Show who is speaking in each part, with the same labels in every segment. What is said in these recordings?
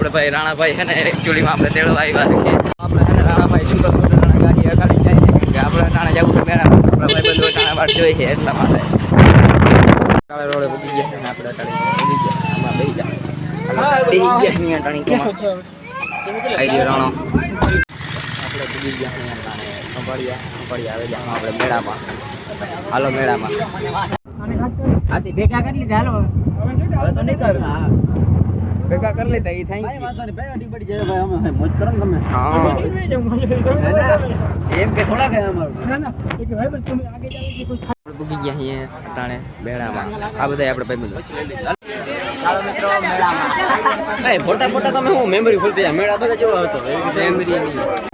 Speaker 1: આપણે ભાઈ રાણાભાઈ છે ને એકચ્યુઅલીમાં આપણે તેડવા આવ્યા છે આપણે છે ને રાણાભાઈ સુપર સ્કૂટર ગાડી અગાડી જાય છે કે આપણે રાણા જવું તો મેળા આપણા ભાઈ બધું રાણા વાટ જોઈએ છે એટલા માટે કાળે રોડે ઉગી ગયા છે ને આપણે ઉગી ગયા આમાં બેસી ગયા અહીંયા ટાણી આઈડિયો રાણો આપણે ઉગી ગયા અહીંયા સંભાળ્યા આવે જાય આપણે મેળામાં હાલો મેળામાં આથી ભેગા કરી લીધા હાલો હવે તો નહીં કર ભેગા કરી લેતા એ થાય મોજ કરો ને તમે એમ કે થોડા ગયા અમારું પૂગી ગયા અહીંયા અટાણે મેળામાં આ બધા આપણે ભાઈ બધું ચાલો મિત્રો મેળામાં ફોટા ફોટા તમે હું મેમરી ફૂલ થઈ મેળા બધા જેવો હતો મેમરી નહીં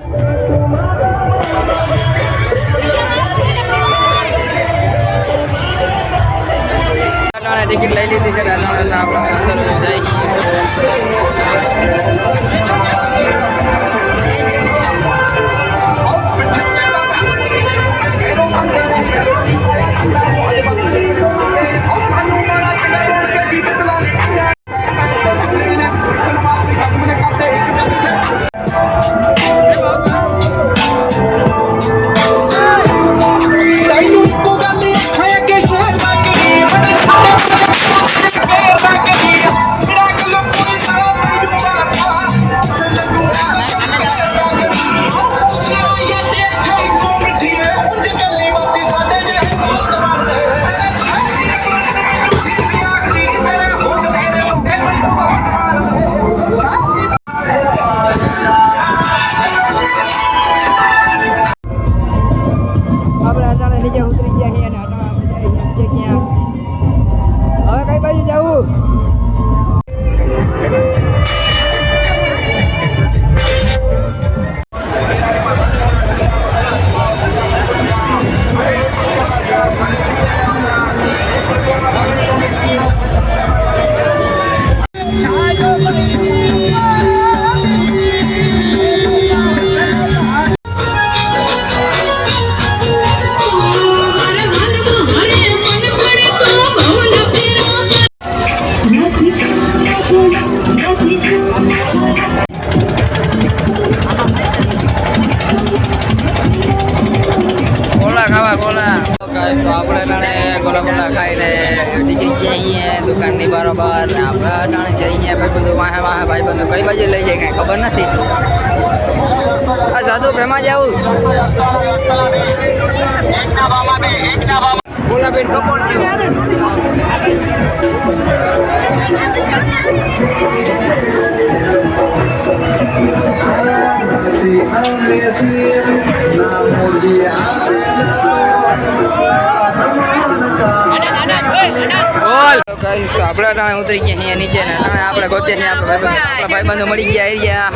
Speaker 1: ટિકિટ લઈ લીધી છે આપણે અંદર જઈ દુકાનની બરોબર આપણે અટાણે જઈએ ભાઈ બધું વાહે ભાઈ બધું કઈ બાજુ લઈ જાય કાંઈ ખબર નથી આ સાધુ કેમાં જવું બોલાબેન કપોળ આપણે ટાણે ઉતરી ગયા અહીંયા નીચે ને આપણે ગોતે ને આપણા ભાઈબંધો મળી ગયા એરિયા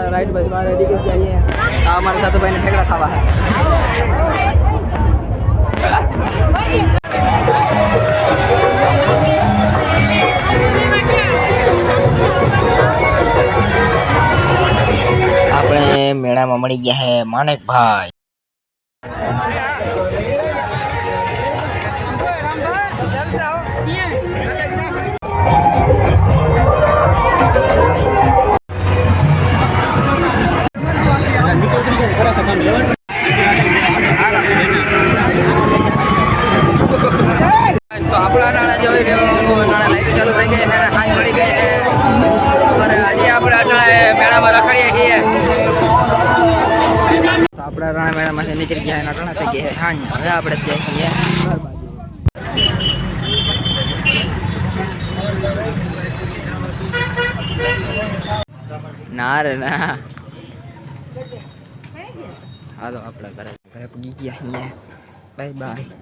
Speaker 1: રાઈટ બસ મારે ટિકિટ જઈએ અમારા સાથે ભાઈને ઠેકડા ખાવા આપણે મેળામાં મળી ગયા હે માણેકભાઈ આપણા રાણા મેળામાંથી નીકળી ગયા નટણા થઈ ગયા હા હવે આપણે જઈએ ના રે ના હાલો આપણે ઘરે પૂગી ગયા બાય બાય